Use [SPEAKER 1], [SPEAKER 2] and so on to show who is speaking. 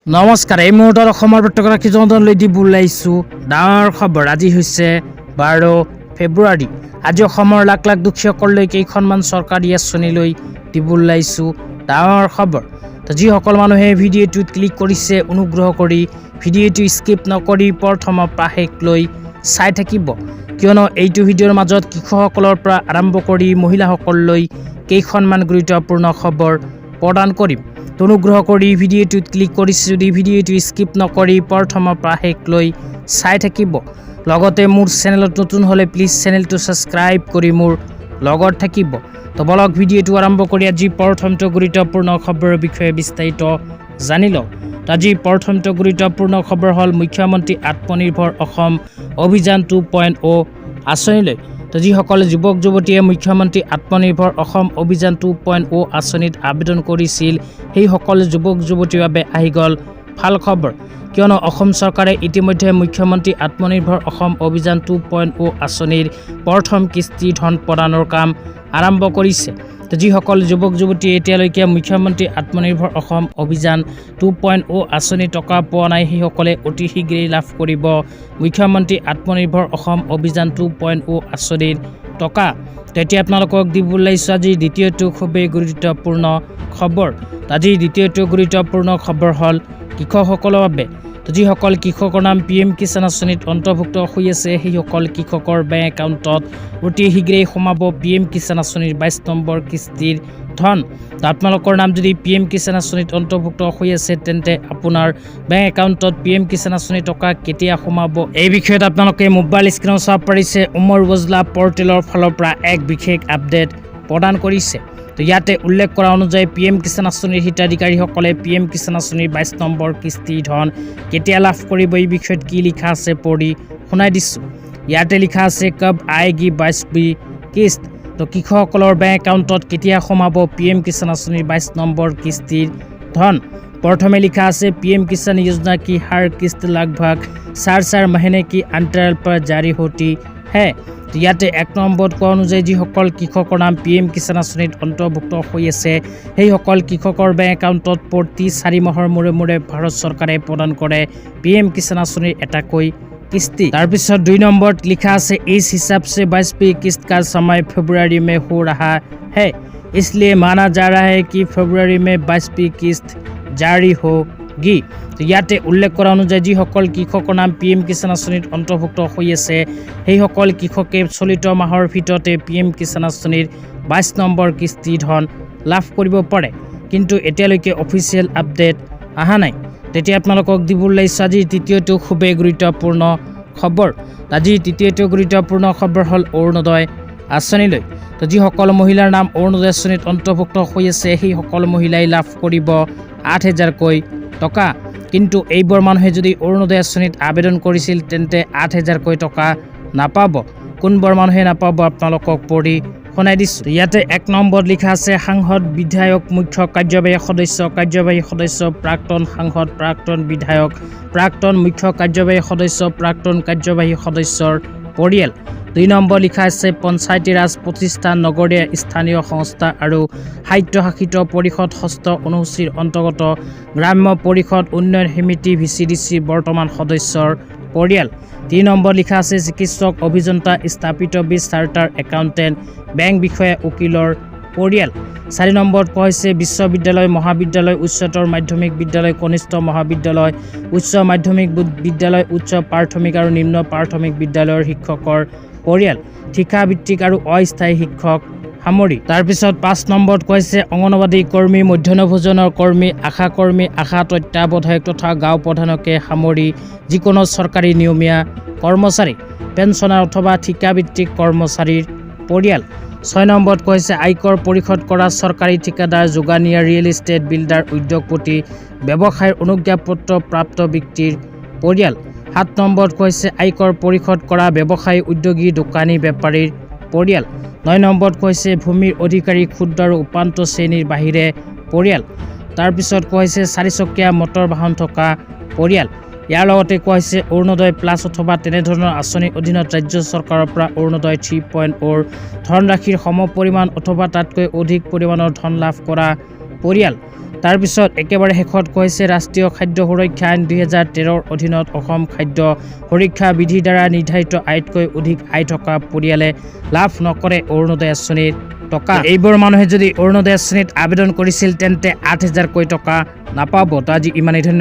[SPEAKER 1] নমস্কাৰ, এই মুহূৰ্তত অসমৰ প্ৰত্যেক জনতালৈ দিব ওলাইছোঁ ডাঙৰ খবৰ। আজি হৈছে 12 ফেব্ৰুৱাৰী। আজি অসমৰ লাখ লাখ দুখীয়াসকললৈ কেইখনমান চৰকাৰী আঁচনিলৈ দিব ওলাইছোঁ ডাঙৰ খবৰ। যিসকল মানুহে ভিডিঅ'টোত ক্লিক কৰিছে, অনুগ্ৰহ কৰি ভিডিঅ'টো স্কিপ নকৰি প্ৰথমৰ পৰা শেষলৈ চাই থাকিব, কিয়নো এইটো ভিডিঅ'ৰ মাজত কৃষকসকলৰ পৰা আৰম্ভ কৰি মহিলাসকললৈ কেইখনমান গুৰুত্বপূৰ্ণ খবৰ প্ৰদান কৰিম। অনুগ্ৰহ কৰি ভিডিঅ'টোত ক্লিক কৰিছে যদি ভিডিঅ'টো স্কিপ নকৰি প্ৰথমৰ পৰা শেষলৈ চাই থাকিব। লগতে মোৰ চেনেলত নতুন হ'লে প্লিজ চেনেলটো ছাবস্ক্ৰাইব কৰি মোৰ লগত থাকিব। তো বলক ভিডিঅ'টো আৰম্ভ কৰি আজি প্ৰথমটো গুৰুত্বপূৰ্ণ খবৰৰ বিষয়ে বিস্তাৰিত জানি লওঁ। আজি প্ৰথমটো গুৰুত্বপূৰ্ণ খবৰ হ'ল মুখ্যমন্ত্ৰী আত্মনিৰ্ভৰ অসম অভিযান 2.0 আঁচনিলৈ। যিসকল যুৱক যুৱতীয়ে মুখ্যমন্ত্ৰী আত্মনিৰ্ভৰ অসম অভিযান 2.0 আঁচনিত আবেদন কৰিছিল, সেইসকল যুৱক যুৱতীৰ বাবে আহি গ'ল ভাল খবৰ, কিয়নো অসম চৰকাৰে ইতিমধ্যে মুখ্যমন্ত্ৰী আত্মনিৰ্ভৰ অসম অভিযান 2.0 আঁচনিৰ প্ৰথম কিস্তি ধন প্ৰদানৰ কাম আৰম্ভ কৰিছে। যিসকল যুৱক যুৱতীয়ে এতিয়ালৈকে মুখ্যমন্ত্ৰী আত্মনিৰ্ভৰ অসম অভিযান 2.0 আঁচনিৰ টকা পোৱা নাই, সেইসকলে অতি শীঘ্ৰেই লাভ কৰিব মুখ্যমন্ত্ৰী আত্মনিৰ্ভৰ অসম অভিযান 2.0 আঁচনিৰ টকা। তেতিয়া আপোনালোকক দিব ওলাইছোঁ আজি দ্বিতীয়টো খুবেই গুৰুত্বপূৰ্ণ খবৰ। আজি দ্বিতীয়টো গুৰুত্বপূৰ্ণ খবৰ হ'ল কৃষকসকলৰ বাবে। যিসকল কৃষকৰ নাম PM কিষাণ আঁচনিত অন্তৰ্ভুক্ত হৈ আছে, সেইসকল কৃষকৰ বেংক একাউণ্টত অতি শীঘ্ৰেই সোমাব PM কিষাণ আঁচনিৰ 22 নম্বৰ কিস্তিৰ ধন। আপোনালোকৰ নাম যদি PM কিষাণ আঁচনিত অন্তৰ্ভুক্ত হৈ আছে, তেন্তে আপোনাৰ বেংক একাউণ্টত PM কিষাণ আঁচনিৰ টকা কেতিয়া সোমাব, এই বিষয়ত আপোনালোকে মোবাইল স্ক্ৰীনত চাব পাৰিছে। উমৰ উজলা পৰ্টেলৰ ফালৰ পৰা এক বিশেষ আপডেট প্ৰদান কৰিছে। ইয়াতে উল্লেখ কৰা অনুযায়ী PM কিষাণ আঁচনিৰ হিতাধিকাৰীসকলে PM কিষাণ আঁচনিৰ 22 নম্বৰ কিস্তি ধন কেতিয়া লাভ কৰিব, এই বিষয়ত কি লিখা আছে পঢ়ি শুনাই দিছোঁ। ইয়াতে লিখা আছে কব আয়েগি 22वीं কিস্ত। কৃষকসকলৰ বেংক একাউণ্টত কেতিয়া সোমাব PM কিষাণ আঁচনিৰ 22 নম্বৰ কিস্তিৰ ধন। প্ৰথমে লিখা আছে PM किसान योजना की हर किस्त लगभग 4 महीने की अंतराल पर जारी होती है। ইয়াতে 1 নম্বৰত কোৱা অনুযায়ী যিসকল কৃষকৰ নাম PM কিষাণ আঁচনিত অন্তৰ্ভুক্ত হৈ আছে, সেইসকল কৃষকৰ বেংক একাউণ্টত প্ৰতি 4 মাহৰ মূৰে মূৰে ভাৰত চৰকাৰে প্ৰদান কৰে PM কিষাণ আঁচনিৰ এটাকৈ किस्ती। তাৰপিছত 2 নম্বৰত লিখা আছে इस हिसाब से 22वीं किस्त का समय फरवरी में हो रहा है, इसलिए माना जा रहा है कि फरवरी में 22वीं किस्त জাৰি হোগি। ইয়াতে উল্লেখ কৰা অনুযায়ী যিসকল কৃষকৰ নাম PM কিষাণ আঁচনিত অন্তৰ্ভুক্ত হৈ আছে, সেইসকল কৃষকে চলিত মাহৰ ভিতৰতে PM কিষাণ আঁচনিৰ 22 নম্বৰ কিস্তি ধন লাভ কৰিব পাৰে, কিন্তু এতিয়ালৈকে অফিচিয়েল আপডেট অহা নাই। তেতিয়া আপোনালোকক দিব ওলাইছোঁ আজি তৃতীয়টো খুবেই গুৰুত্বপূৰ্ণ খবৰ। আজি তৃতীয়টো গুৰুত্বপূৰ্ণ খবৰ হ'ল অৰুণোদয় আঁচনিলৈ। যিসকল মহিলাৰ নাম অৰুণোদয় আঁচনিত অন্তৰ্ভুক্ত হৈ আছে, সেইসকল মহিলাই লাভ কৰিব 8,000কৈ টকা, কিন্তু এইবোৰ মানুহে যদি অৰুণোদয় আঁচনিত আবেদন কৰিছিল, তেন্তে 8,000কৈ টকা নাপাব। কোনবোৰ মানুহে নাপাব আপোনালোকক পঢ়ি শুনাই দিছোঁ। ইয়াতে 1 নম্বৰত লিখা আছে সাংসদ, বিধায়ক, মুখ্য কাৰ্যবাহী সদস্য, প্ৰাক্তন সাংসদ, প্ৰাক্তন বিধায়ক, প্ৰাক্তন মুখ্য কাৰ্যবাহী সদস্য, প্ৰাক্তন কাৰ্যবাহী সদস্যৰ পৰিয়াল। 2 নম্বৰ লিখা আছে পঞ্চায়তী ৰাজ প্ৰতিষ্ঠান, নগৰীয়া স্থানীয় সংস্থা আৰু স্বায়ত্তশাসিত পৰিষদ ষষ্ঠ অনুসূচীৰ অন্তৰ্গত গ্ৰাম্য পৰিষদ উন্নয়ন সমিতি VCDC বৰ্তমান সদস্যৰ পৰিয়াল। 3 নম্বৰ লিখা আছে চিকিৎসক, অভিযন্তা, স্থপতিবিদ, চাৰ্টাৰ একাউণ্টেণ্ট, বেংক বিষয়া, উকিলৰ পৰিয়াল। 4 নম্বৰত কোৱা হৈছে বিশ্ববিদ্যালয়, মহাবিদ্যালয়, উচ্চতৰ মাধ্যমিক বিদ্যালয়, কনিষ্ঠ মহাবিদ্যালয়, উচ্চ মাধ্যমিক বিদ্যালয়, উচ্চ প্ৰাথমিক আৰু নিম্ন প্ৰাথমিক বিদ্যালয়ৰ শিক্ষকৰ পৰিয়াল, ঠিকাভিত্তিক আৰু অস্থায়ী শিক্ষক সামৰি। তাৰপিছত 5 নম্বৰত কৈছে অংগনবাদী কৰ্মী, মধ্যাহ্ন ভোজনৰ কৰ্মী, আশা কৰ্মী, আশা তত্ত্বাৱধায়ক তথা গাঁও প্ৰধানকে সামৰি যিকোনো চৰকাৰী নিয়মীয়া কৰ্মচাৰী, পেঞ্চনাৰ অথবা ঠিকাভিত্তিক কৰ্মচাৰীৰ পৰিয়াল। 6 নম্বৰত কৈছে আয়কৰ পৰিশোধ কৰা চৰকাৰী ঠিকাদাৰ, যোগানীয়া, ৰিয়েল এষ্টেট, বিল্ডাৰ, উদ্যোগপতি, ব্যৱসায়ৰ অনুজ্ঞাপত্ৰ প্ৰাপ্ত ব্যক্তিৰ পৰিয়াল। 7 নম্বৰত কৈছে আয়কৰ পৰিশোধ কৰা ব্যৱসায়ী, উদ্যোগী, দোকানী, বেপাৰীৰ পৰিয়াল। 9 নম্বৰত কৈছে ভূমিৰ অধিকাৰী, ক্ষুদ্ৰ আৰু উপান্ত শ্ৰেণীৰ বাহিৰে পৰিয়াল। তাৰপিছত কৈছে 4চকীয়া মটৰ বাহন থকা পৰিয়াল। ইয়াৰ লগতে কোৱা হৈছে অৰুণোদয় প্লাছ অথবা তেনেধৰণৰ আঁচনিৰ অধীনত ৰাজ্য চৰকাৰৰ পৰা অৰুণোদয় 3.0 ধনৰাশিৰ সমপৰিমাণ অথবা তাতকৈ অধিক পৰিমাণৰ ধন লাভ কৰা পৰিয়াল। তাৰপিছত একেবাৰে শেষত কৈছে ৰাষ্ট্ৰীয় খাদ্য সুৰক্ষা আইন 2013ৰ অধীনত অসম খাদ্য সুৰক্ষা বিধিৰ দ্বাৰা নিৰ্ধাৰিত আয়তকৈ অধিক আয় থকা পৰিয়ালে লাভ নকৰে অৰুণোদয় আঁচনিৰ টকা। এইবোৰ মানুহে যদি অৰুণোদয় আঁচনিত আবেদন কৰিছিল তেন্তে 8,000কৈ টকা নাপাব। তো আজি ইমানেই, ধন্যবাদ।